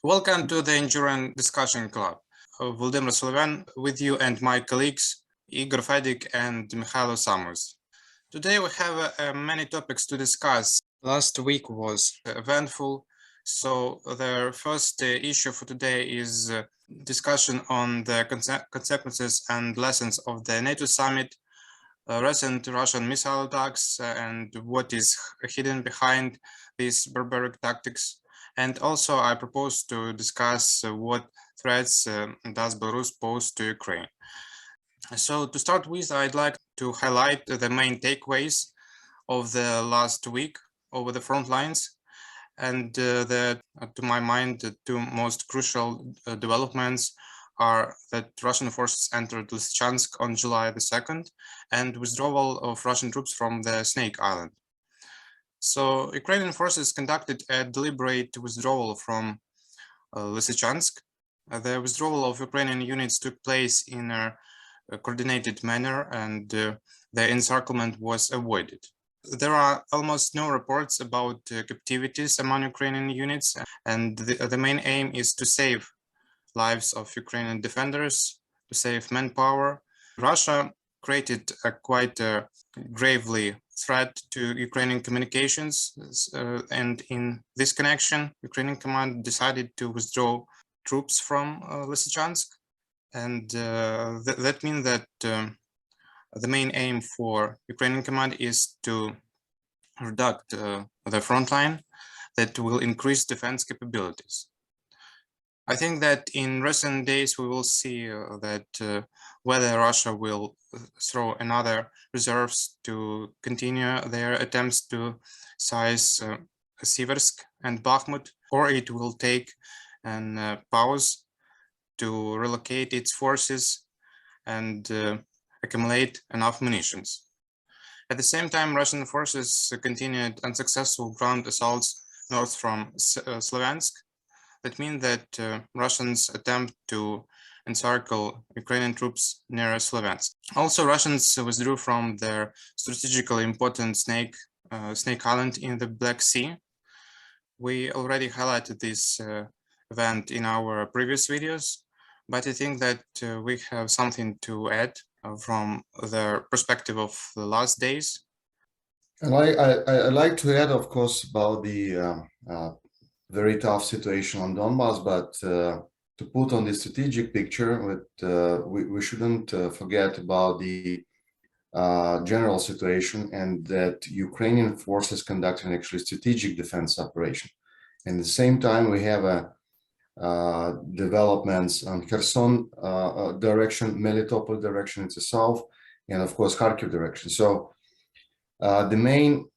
Welcome to the NGRN Discussion Club. Volodymyr Solovian with you and my colleagues Igor, Fedyk and Mykhailo Samus. Today we have many topics to discuss. Last week was eventful, so the first issue for today is discussion on the consequences and lessons of the NATO summit, recent Russian missile attacks and what is hidden behind these barbaric tactics. And also I propose to discuss what threats does Belarus pose to Ukraine. So to start with, I'd like to highlight the main takeaways of the last week over the front lines. And to my mind, the two most crucial developments are that Russian forces entered Lysychansk on July the 2nd and withdrawal of Russian troops from the Snake Island. So Ukrainian forces conducted a deliberate withdrawal from Lysychansk. The withdrawal of Ukrainian units took place in a coordinated manner and the encirclement was avoided. There are almost no reports about captivities among Ukrainian units, and the main aim is to save lives of Ukrainian defenders, to save manpower. Russia created a quite gravely threat to Ukrainian communications, and in this connection, Ukrainian command decided to withdraw troops from Lysychansk, and that means that the main aim for Ukrainian command is to reduce the front line that will increase defense capabilities. I think that in recent days we will see that whether Russia will throw another reserves to continue their attempts to seize Siversk and Bakhmut, or it will take a pause to relocate its forces and accumulate enough munitions. At the same time, Russian forces continued unsuccessful ground assaults north from Sloviansk. That means that Russians attempt to encircle Ukrainian troops near Sloviansk. Also, Russians withdrew from their strategically important Snake Island in the Black Sea. We already highlighted this event in our previous videos, but I think that we have something to add from the perspective of the last days. And I'd like to add, of course, about the very tough situation on Donbass, but to put on the strategic picture, we shouldn't forget about the general situation, and that Ukrainian forces conducting actually strategic defense operation. And at the same time, we have developments on Kherson direction, Melitopol direction in the south, and of course Kharkiv direction. So the main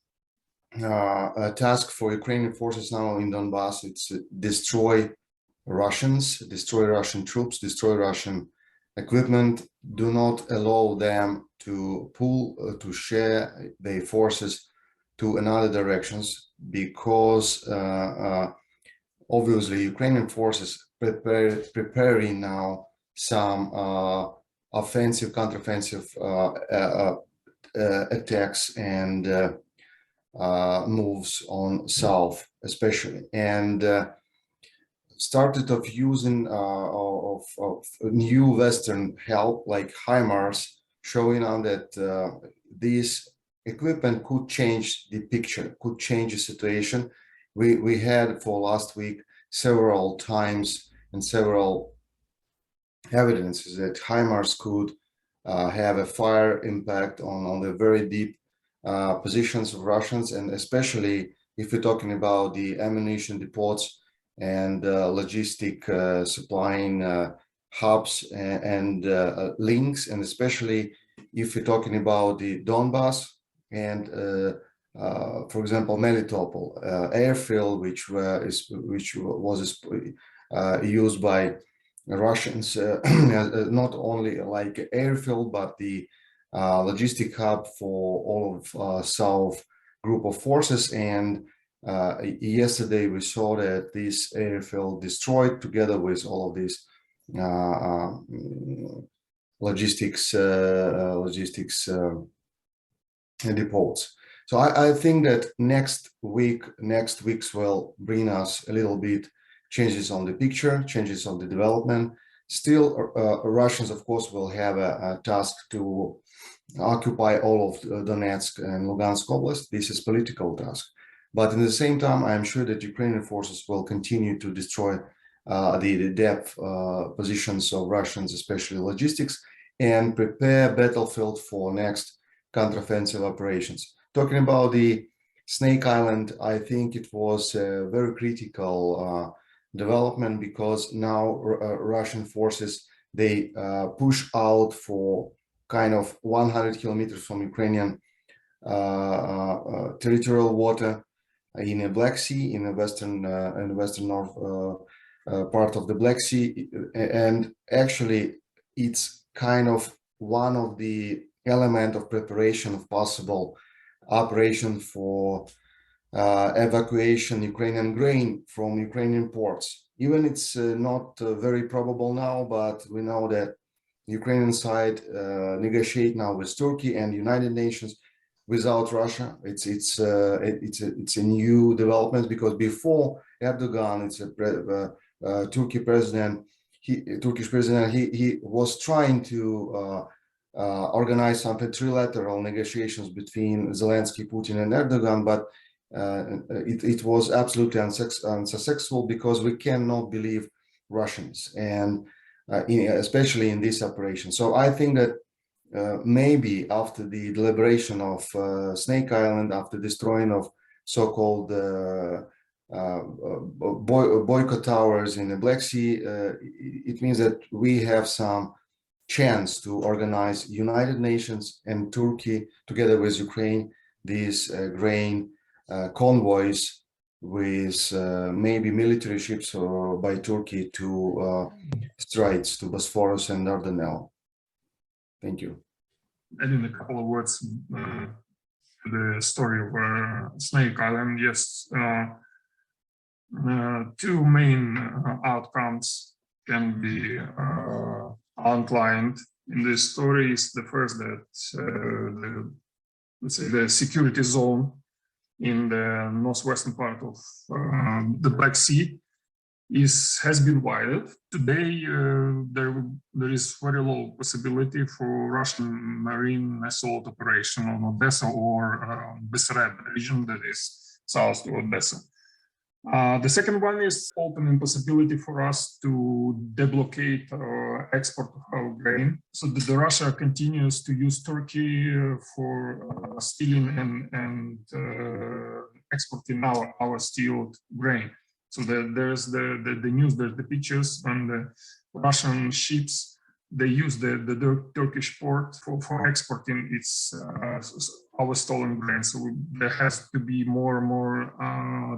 task for Ukrainian forces now in Donbass, it's destroy Russians, destroy Russian troops, destroy Russian equipment. Do not allow them to to share their forces to another directions, because obviously Ukrainian forces preparing now some offensive, counteroffensive attacks and moves on south especially, and started of using of new Western help like HIMARS, showing on that this equipment could change the picture, could change the situation. We had for last week several times and several evidences that HIMARS could have a fire impact on the very deep positions of Russians, and especially if we're talking about the ammunition depots and logistic supplying hubs and links, and especially if we're talking about the Donbass and for example Melitopol airfield, which was used by Russians, not only like airfield, but the logistic hub for all of South group of forces. And yesterday we saw that this airfield destroyed together with all of these logistics depots. So I think that next weeks will bring us a little bit changes on the picture, changes on the development. Still, Russians, of course, will have a task to occupy all of Donetsk and Lugansk Oblast. This is political task. But at the same time, I'm sure that Ukrainian forces will continue to destroy the depth positions of Russians, especially logistics, and prepare battlefield for next counteroffensive operations. Talking about the Snake Island, I think it was a very critical development, because now Russian forces, they push out for kind of 100 kilometers from Ukrainian territorial water in the Black Sea, in the western north part of the Black Sea, and actually it's kind of one of the element of preparation of possible operation for evacuation Ukrainian grain from Ukrainian ports. Even it's not very probable now, but we know that Ukrainian side negotiate now with Turkey and United Nations without Russia. It's a new development, because before Erdoğan, it's a Turkish president. He was trying to organize some trilateral negotiations between Zelensky, Putin, and Erdoğan, but it was absolutely unsuccessful, because we cannot believe Russians, and especially in this operation. So I think that maybe after the deliberation of Snake Island, after destroying of so-called boycott towers in the Black Sea, it means that we have some chance to organize United Nations and Turkey together with Ukraine these grain convoys with maybe military ships or by Turkey to Straits, to Bosphorus and Dardanelles. Thank you. Adding a couple of words to the story of Snake Island. Yes, two main outcomes can be outlined in this story. Is the first that the security zone in the northwestern part of the Black Sea has been widened. Today, there is very low possibility for Russian marine assault operation on Odessa or Bessarab region, that is south to Odessa. The second one is opening possibility for us to deblocate export of our grain. So the Russia continues to use Turkey for stealing and exporting our stealed grain. So there's the news, there's the pictures on the Russian ships. They use the Turkish port for exporting its our stolen grain. So there has to be more and more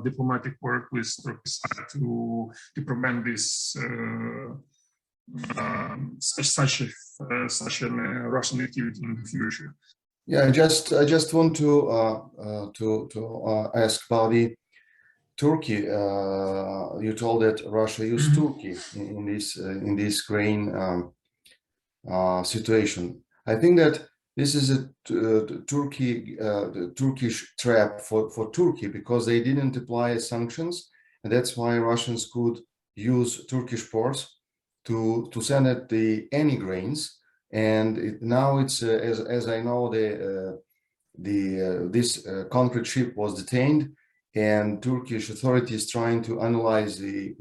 diplomatic work with Turkey side to prevent this such a Russian activity in the future. Yeah, I just want to ask about the Turkey. You told that Russia used Turkey in this grain situation. I think that this is a Turkish trap for Turkey, because they didn't apply sanctions, and that's why Russians could use Turkish ports to send it any grains. And now it's as I know, this concrete ship was detained, and Turkish authorities trying to analyze the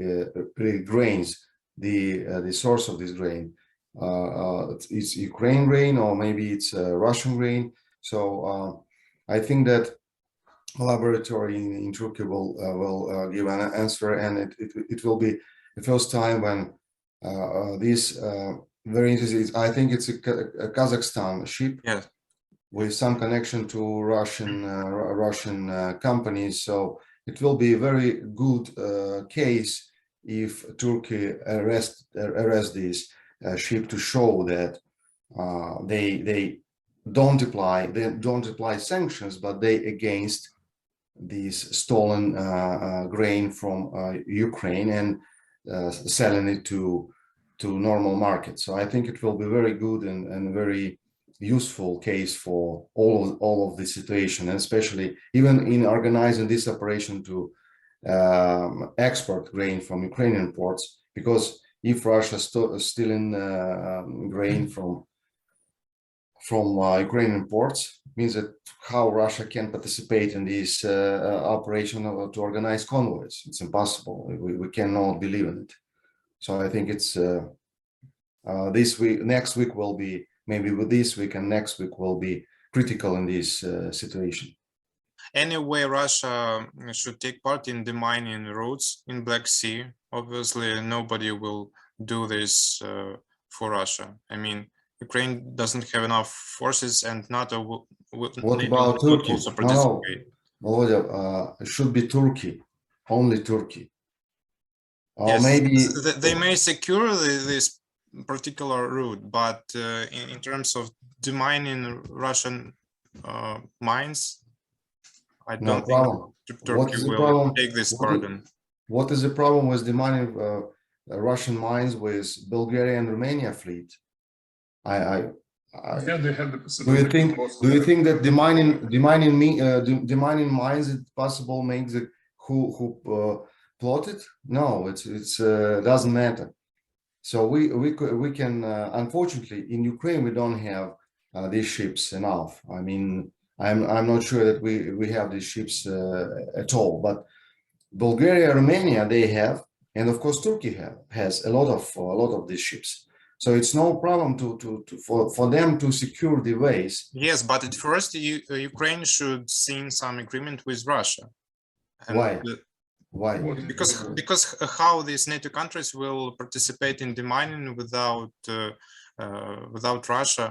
grains, the source of this grain. It's Ukraine grain, or maybe it's Russian grain. So I think that a laboratory in Turkey will give an answer, and it will be the first time when this very interesting. I think it's a Kazakhstan ship. Yes. With some connection to Russian companies. So it will be a very good case if Turkey arrest this ship, to show that they don't apply sanctions, but they against these stolen grain from Ukraine and selling it to normal markets. So I think it will be very good and very useful case for all of the situation, and especially even in organizing this operation to export grain from Ukrainian ports, because if Russia still in grain from Ukrainian ports, means that how Russia can participate in this operation to organize convoys. It's impossible. We cannot believe in it. So I think it's this week, next week will be, maybe with this week and next week will be critical in this situation. Anyway, Russia should take part in demining routes in Black Sea. Obviously, nobody will do this for Russia. I mean, Ukraine doesn't have enough forces, and NATO will What about Turkey? also participate. No, it should be Turkey, only Turkey. Or Yes, maybe they may secure this particular route, but in terms of demining Russian mines, I no don't problem. think What Turkey is the will problem? take this burden. What is the problem with demining Russian mines with Bulgaria and Romania fleet? Yeah, they have the Do possibility. you think that demining mines it's possible makes the who plotted? No, it's doesn't matter. So we can unfortunately in Ukraine we don't have these ships enough. I mean, I'm not sure that we have these ships at all. But Bulgaria, Romania they have, and of course Turkey has a lot of these ships. So it's no problem for them to secure the ways. Yes, but at first Ukraine should sign some agreement with Russia. And Why? Why? Because how these NATO countries will participate in demining without Russia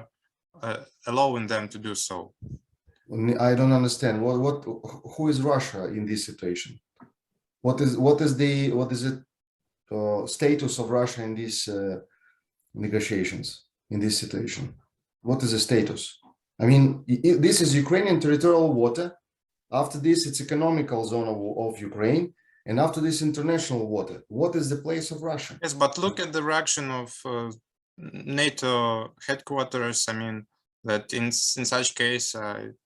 allowing them to do so? I don't understand. Who is Russia in this situation? What is the status of Russia in these negotiations, in this situation? What is the status? I mean, this is Ukrainian territorial water. After this, it's economical zone of Ukraine. And after this, international water. What is the place of Russia? Yes, but look at the reaction of NATO headquarters. I mean, that in such case,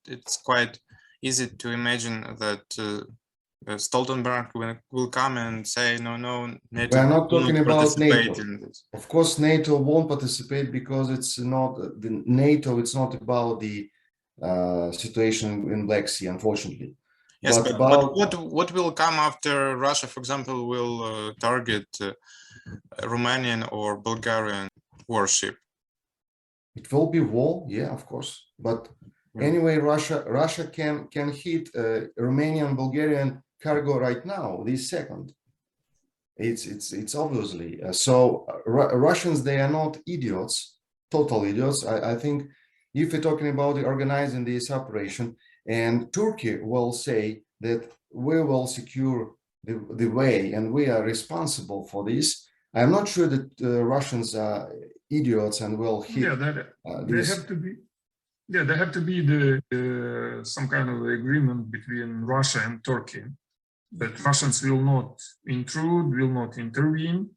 it's quite easy to imagine that Stoltenberg will come and say, no, NATO. We are not talking about NATO. In this. Of course, NATO won't participate because it's not the NATO. It's not about the situation in Black Sea, unfortunately. Yes, but what will come after Russia, for example, will target Romanian or Bulgarian warship? It will be war, yeah, of course. But anyway, Russia can hit Romanian, Bulgarian cargo right now, this second. It's obviously so. Russians, they are not idiots, total idiots. I think if we're talking about organizing this operation, and Turkey will say that we will secure the way and we are responsible for this. I'm not sure that Russians are idiots and will hit. Yeah, there have to be. Yeah, there have to be some kind of agreement between Russia and Turkey that Russians will not intrude, will not intervene,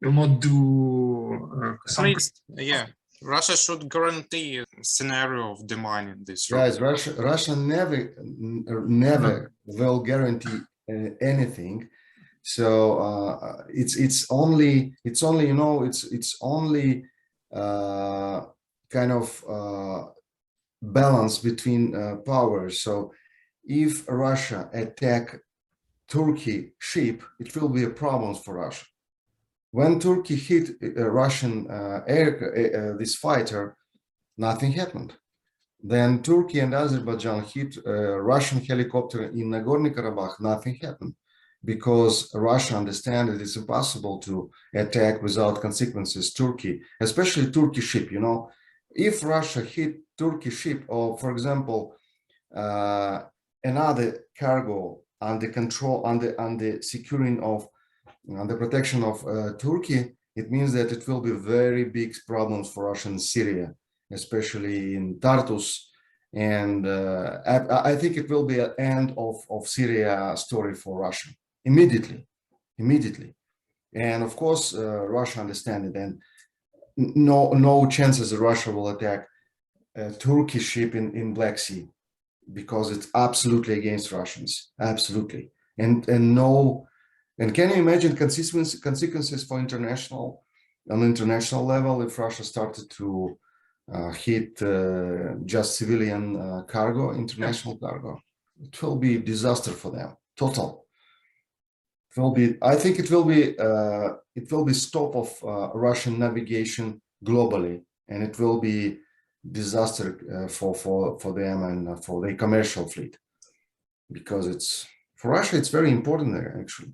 will not do. At least, yeah. Russia should guarantee a scenario of demining this. Guys, Russia never will guarantee anything. So it's only you know it's only kind of balance between powers. So if Russia attack Turkey ship, it will be a problem for Russia. When Turkey hit Russian this fighter, nothing happened. Then Turkey and Azerbaijan hit Russian helicopter in Nagorno-Karabakh, nothing happened. Because Russia understands that it's impossible to attack without consequences Turkey, especially Turkish ship, you know. If Russia hit Turkish ship or, for example, another cargo under control, under securing of the protection of Turkey, it means that it will be very big problems for Russia in Syria, especially in Tartus. And I think it will be an end of Syria story for Russia immediately. And of course, Russia understands it, and no chances that Russia will attack a Turkish ship in Black Sea, because it's absolutely against Russians, absolutely. and no, and can you imagine consequences for on international level if Russia started to hit just civilian cargo, international cargo? It will be disaster for them, total. It will be, I think it will be stop of Russian navigation globally, and it will be disaster for them and for the commercial fleet, because it's, for Russia it's very important there actually.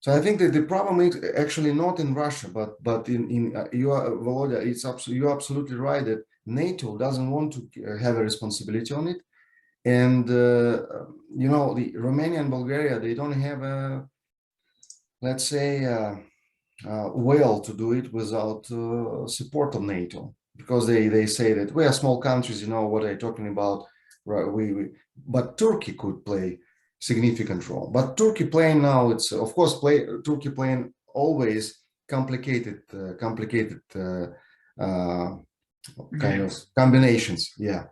So I think that the problem is actually not in Russia, but in you are, Volodya, you're absolutely right that NATO doesn't want to have a responsibility on it, and you know, the Romania and Bulgaria, they don't have a, let's say, will to do it without support of NATO, because they say that we are small countries, you know what I'm talking about. Right? But Turkey could play significant role. But Turkey playing now, it's of course Turkey playing always complicated kind of combinations. Yeah,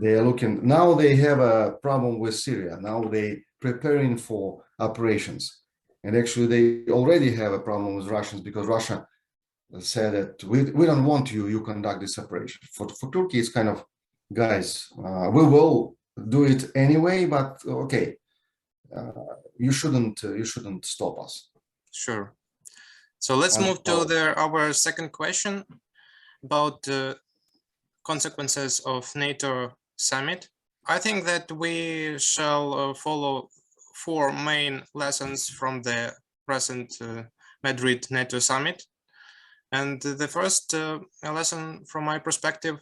they are looking now. They have a problem with Syria. Now they preparing for operations. And actually, they already have a problem with Russians, because Russia said that we don't want you conduct this operation. For Turkey, it's kind of, guys, we will do it anyway, but okay, you shouldn't stop us. Sure. So let's move to our second question about the consequences of NATO summit. I think that we shall follow 4 main lessons from the present Madrid NATO summit. And the first lesson from my perspective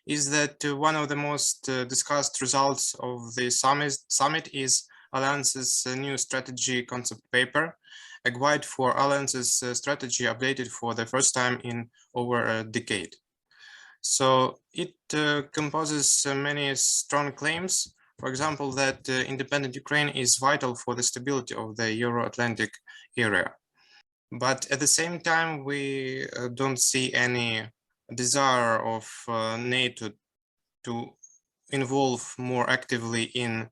is that one of the most discussed results of the summit is Alliance's new strategy concept paper, a guide for Alliance's strategy updated for the first time in over a decade. So it composes many strong claims. For example, that independent Ukraine is vital for the stability of the Euro-Atlantic area. But at the same time, we don't see any desire of NATO to involve more actively in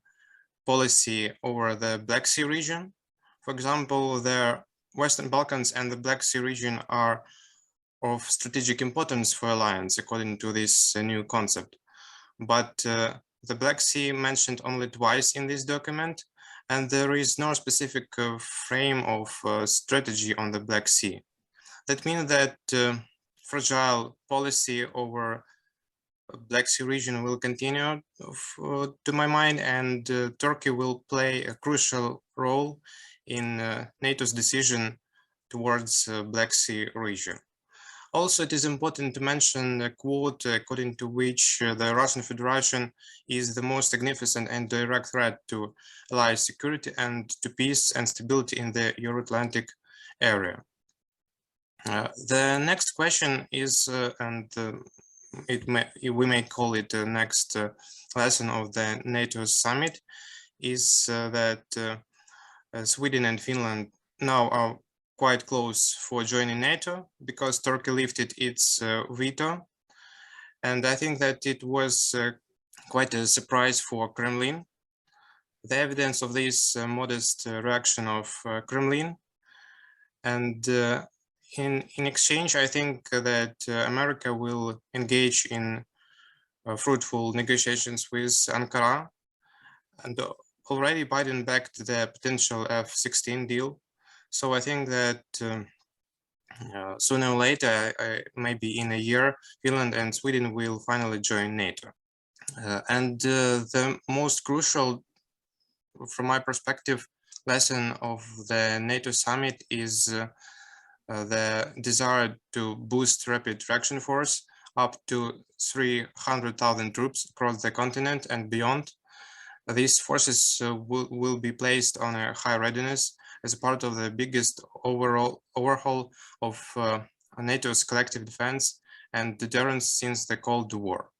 policy over the Black Sea region. For example, the Western Balkans and the Black Sea region are of strategic importance for alliance, according to this new concept. But the Black Sea mentioned only twice in this document, and there is no specific frame of strategy on the Black Sea. That means that fragile policy over Black Sea region will continue, to my mind, and Turkey will play a crucial role in NATO's decision towards Black Sea region. Also, it is important to mention a quote according to which the Russian Federation is the most significant and direct threat to allied security and to peace and stability in the Euro-Atlantic area. The next question is, we may call it the next lesson of the NATO summit, is that Sweden and Finland now are quite close for joining NATO because Turkey lifted its veto. And I think that it was quite a surprise for Kremlin. The evidence of this modest reaction of Kremlin. And in exchange, I think that America will engage in fruitful negotiations with Ankara. And already Biden backed the potential F-16 deal. So I think that sooner or later, maybe in a year, Finland and Sweden will finally join NATO. And the most crucial, from my perspective, lesson of the NATO summit is the desire to boost rapid reaction force up to 300,000 troops across the continent and beyond. These forces will be placed on a high readiness as a part of the biggest overhaul of NATO's collective defense and deterrence since the Cold War.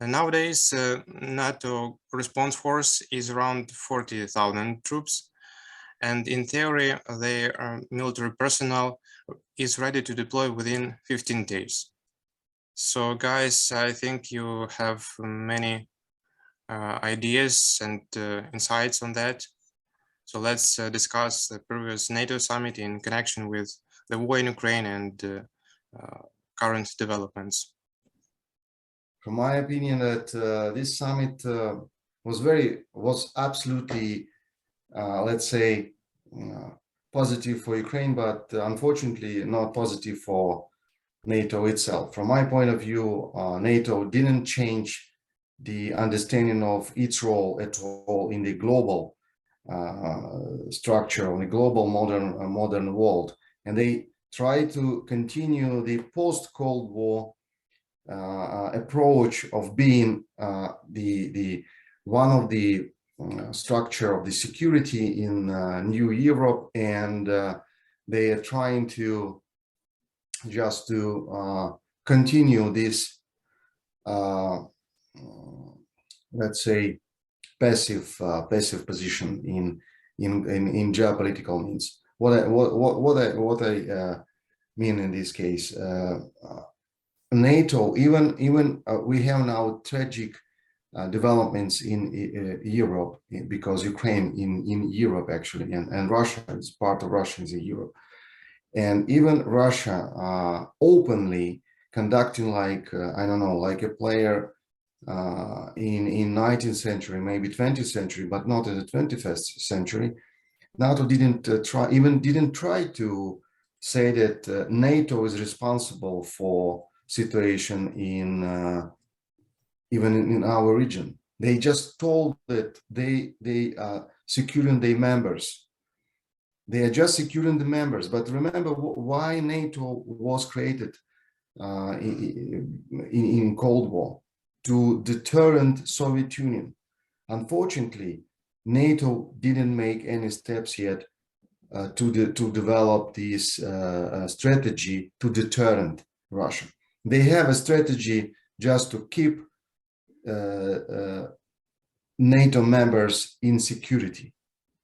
And nowadays, NATO response force is around 40,000 troops, and in theory, their military personnel is ready to deploy within 15 days. So, guys, I think you have many ideas and insights on that. So let's discuss the previous NATO summit in connection with the war in Ukraine and current developments. From my opinion, that this summit was absolutely, let's say, positive for Ukraine, but unfortunately not positive for NATO itself. From my point of view, NATO didn't change the understanding of its role at all in the global structure, in the global modern world, and they try to continue the post-Cold War approach of being the one of the structure of the security in New Europe, and they are trying to just to continue this, let's say, passive position in geopolitical means. What I mean in this case, NATO, even we have now tragic developments in Europe, because Ukraine in Europe actually, and Russia is part of Russia is in Europe, and even Russia openly conducting like I don't know, like a player in 19th century, maybe 20th century, but not in the 21st century. NATO didn't try to say that NATO is responsible for situation in even in our region. They just told that they are securing their members. They are just securing the members. But remember why NATO was created in Cold War, to deterrent Soviet Union. Unfortunately, NATO didn't make any steps yet to develop this strategy to deterrent Russia. They have a strategy just to keep NATO members in security.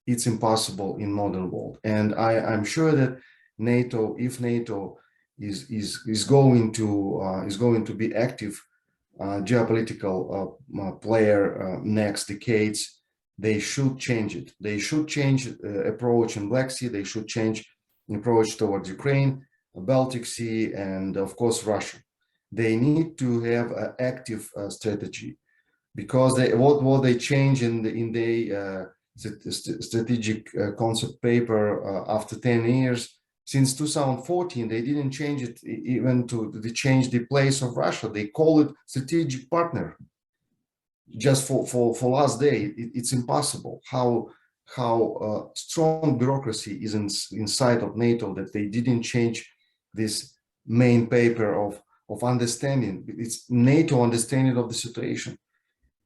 It's impossible in modern world, and I'm sure that NATO, if NATO is going to be active geopolitical player next decades, they should change it. They should change approach in Black Sea. They should change approach towards Ukraine, Baltic Sea, and of course Russia. They need to have an active strategy, because what they change in the strategic concept paper after 10 years. Since 2014, they didn't change it even they change the place of Russia. They call it strategic partner. Just for last day, it's impossible. How strong bureaucracy is inside of NATO that they didn't change this main paper of understanding. It's NATO understanding of the situation.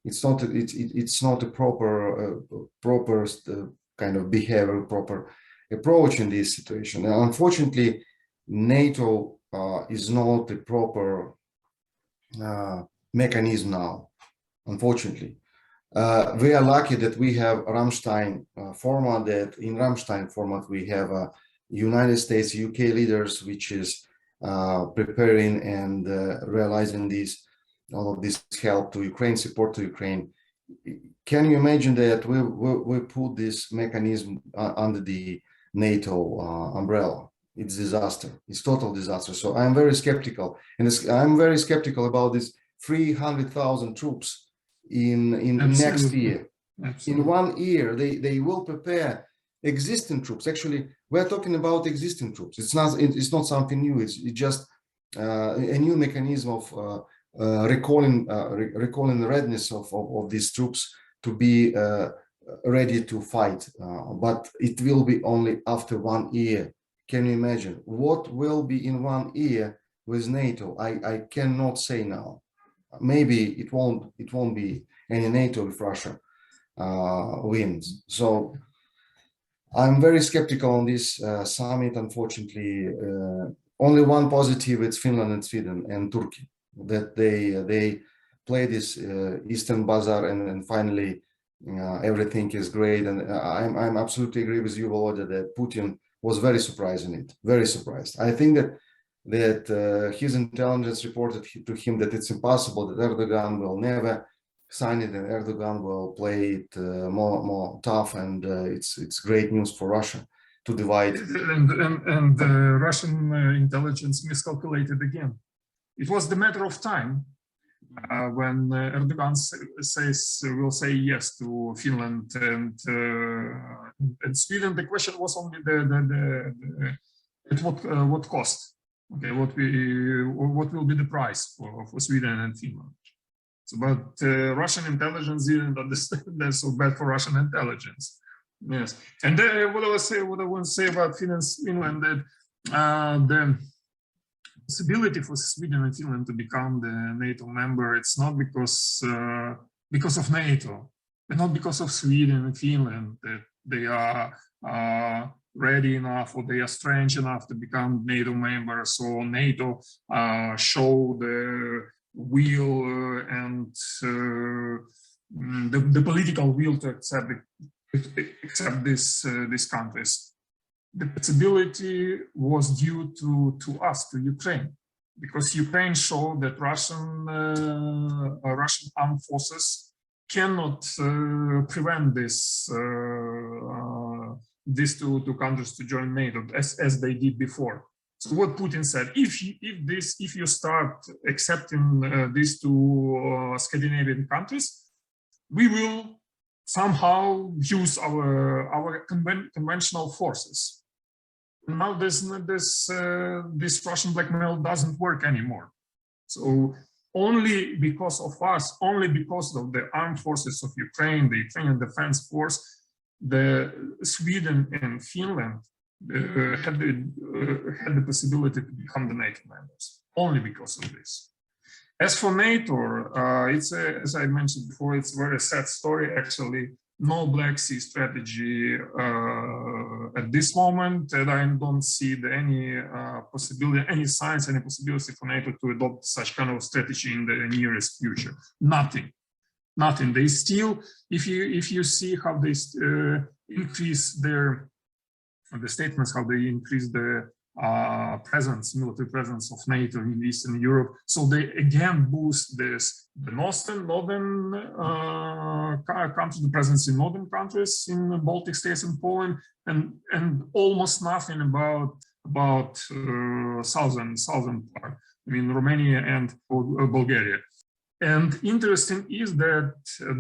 It's not a proper kind of behavior, proper approach in this situation. And unfortunately, NATO is not the proper mechanism now. Unfortunately, we are lucky that we have Ramstein format. That in Ramstein format we have United States, UK leaders, which is preparing and realizing all of this help to Ukraine, support to Ukraine. Can you imagine that we put this mechanism under the NATO umbrella? It's disaster. It's total disaster. So I'm very skeptical, and I'm very skeptical about this 300,000 troops in next year. Absolutely. In 1 year, they will prepare existing troops. Actually, we're talking about existing troops. It's not something new. It's just a new mechanism of recalling the readiness of these troops to be ready to fight, but it will be only after 1 year. Can you imagine what will be in 1 year with NATO? I cannot say now. Maybe it won't be any NATO if Russia wins. So I'm very skeptical on this summit. Unfortunately, only one positive: it's Finland and Sweden and Turkey, that they play this Eastern Bazaar, and finally everything is great. And I'm absolutely agree with you, Volodya, that Putin was very surprised in it. Very surprised. I think that his intelligence reported to him that it's impossible, that Erdoğan will never sign it, and Erdogan will play it more tough, and it's great news for Russia to divide. And the Russian intelligence miscalculated again. It was the matter of time when Erdogan will say yes to Finland and Sweden. The question was only at what cost. Okay, what will be the price for Sweden and Finland? So, but Russian intelligence didn't understand that, so bad for Russian intelligence. Yes, and what I want to say about Finland, that the possibility for Sweden and Finland to become the NATO member, it's not because of NATO, but not because of Sweden and Finland, that they are ready enough or they are strange enough to become NATO members, or NATO show the will and the political will to accept these countries. The possibility was due to us, to Ukraine, because Ukraine showed that Russian armed forces cannot prevent these two countries to join NATO as they did before. So what Putin said, if you start accepting these two Scandinavian countries, we will somehow use our conventional forces. Now this Russian blackmail doesn't work anymore. So only because of us, only because of the armed forces of Ukraine, the Ukrainian Defense Force, the Sweden and Finland had the possibility to become the NATO members, only because of this. As for NATO, it's as I mentioned before, it's a very sad story. Actually, no Black Sea strategy at this moment, and I don't see any possibility, any signs, any possibility for NATO to adopt such kind of strategy in the nearest future. Nothing. They still, if you see how they increase the statements, how they increase the military presence of NATO in Eastern Europe. So they again boost the northern countries, the presence in northern countries, in the Baltic states and Poland, and almost nothing about southern part. I mean, Romania and Bulgaria. And interesting is that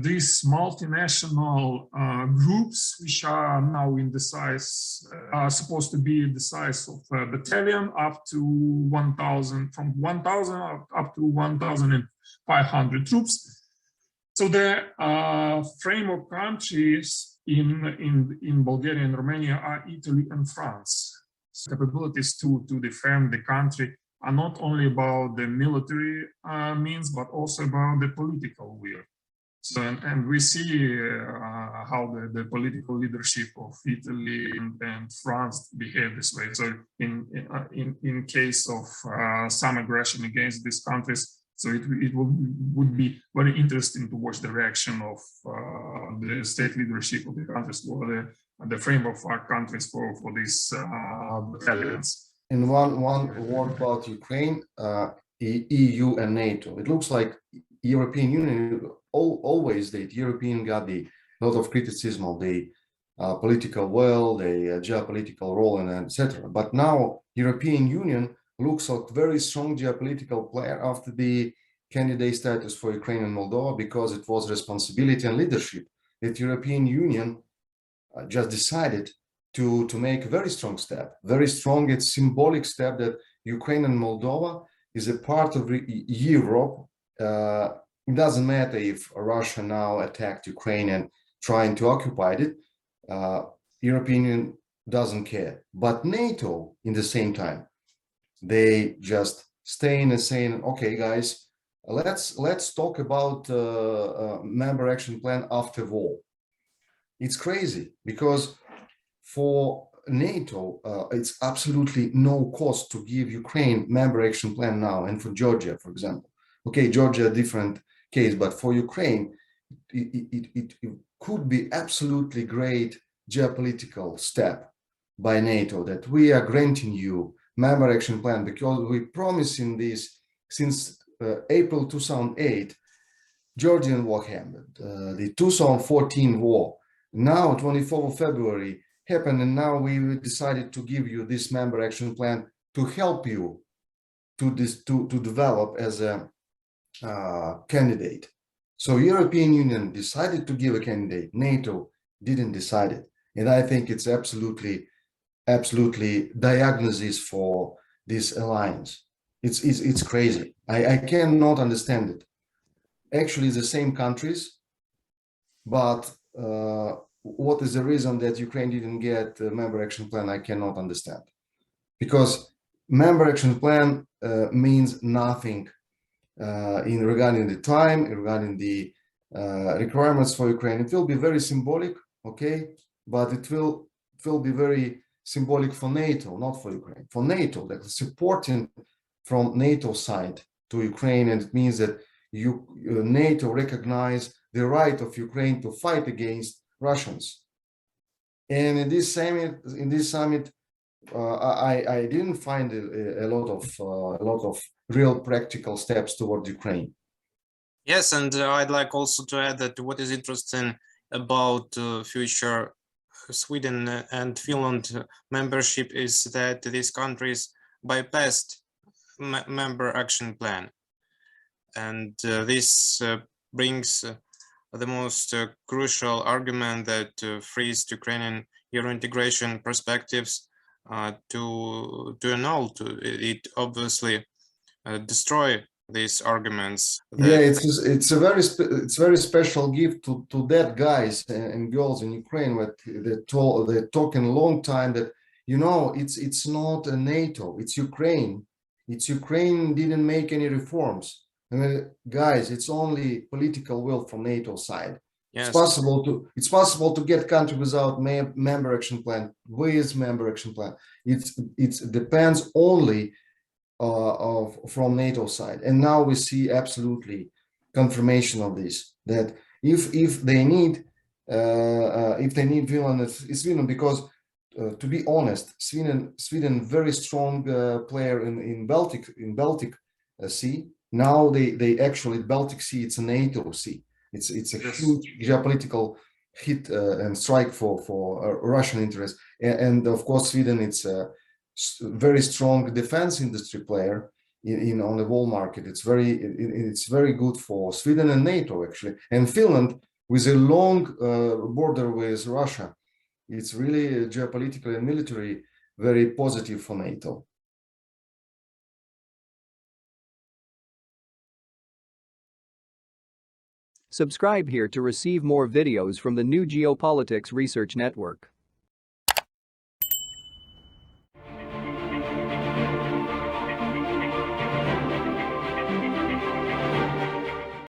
these multinational groups, which are now in the size, are supposed to be the size of a battalion, up to 1,000, from 1,000 up to 1,500 troops. So the framework countries in Bulgaria and Romania are Italy and France. So capabilities to defend the country are not only about the military means, but also about the political will. So, and we see how the political leadership of Italy and France behave this way. So, in case of some aggression against these countries, so it would be very interesting to watch the reaction of the state leadership of the countries, or the framework of our countries for these battalions. And one word about Ukraine, EU and NATO. It looks like European Union always the European got a lot of criticism of the political will, the geopolitical role, and etc. But now European Union looks like very strong geopolitical player after the candidate status for Ukraine and Moldova, because it was responsibility and leadership that European Union just decided to make a very strong step, very strong, it's symbolic step that Ukraine and Moldova is a part of Europe. It doesn't matter if Russia now attacked Ukraine and trying to occupy it, European Union doesn't care. But NATO, in the same time, they just staying and saying, okay, guys, let's talk about member action plan after war. It's crazy because for NATO, it's absolutely no cost to give Ukraine member action plan now, and for Georgia, for example. Okay, Georgia, a different case, but for Ukraine, it could be absolutely great geopolitical step by NATO that we are granting you member action plan, because we promising this since April 2008. Georgian war happened, the 2014 war. Now, 24th of February happened, and now we decided to give you this member action plan to help you to develop as a candidate. So European Union decided to give a candidate, NATO didn't decide it. And I think it's absolutely diagnosis for this alliance. It's crazy. I cannot understand it. Actually, the same countries, but what is the reason that Ukraine didn't get a member action plan? I cannot understand. Because member action plan means nothing in regarding the time, regarding the requirements for Ukraine. It will be very symbolic, okay, but it will be very symbolic for NATO, not for Ukraine. For NATO, like supporting from NATO side to Ukraine, and it means that NATO recognize the right of Ukraine to fight against Russians. And in this summit, I didn't find a lot of real practical steps toward Ukraine. Yes, and I'd like also to add that what is interesting about future Sweden and Finland membership is that these countries bypassed member action plan, and this brings the most crucial argument that frees Ukrainian Euro integration perspectives to annul. It obviously destroy these arguments. Yeah, it's a very special gift to that guys and girls in Ukraine they're talking a long time that, you know, it's not a NATO, it's Ukraine. It's Ukraine didn't make any reforms. I mean, guys, it's only political will from NATO side. Yes. It's possible to get country without member action plan, with member action plan. It depends only from NATO side, and now we see absolutely confirmation of this, that if they need Finland, it's Sweden, because to be honest, Sweden very strong player in Baltic Sea. Now they actually, Baltic Sea, it's a NATO sea. It's a yes, huge geopolitical hit and strike for Russian interests, and of course Sweden, it's a very strong defense industry player on the world market. It's very good for Sweden and NATO actually, and Finland with a long border with Russia. It's really geopolitically and military very positive for NATO. Subscribe here to receive more videos from the new Geopolitics Research Network.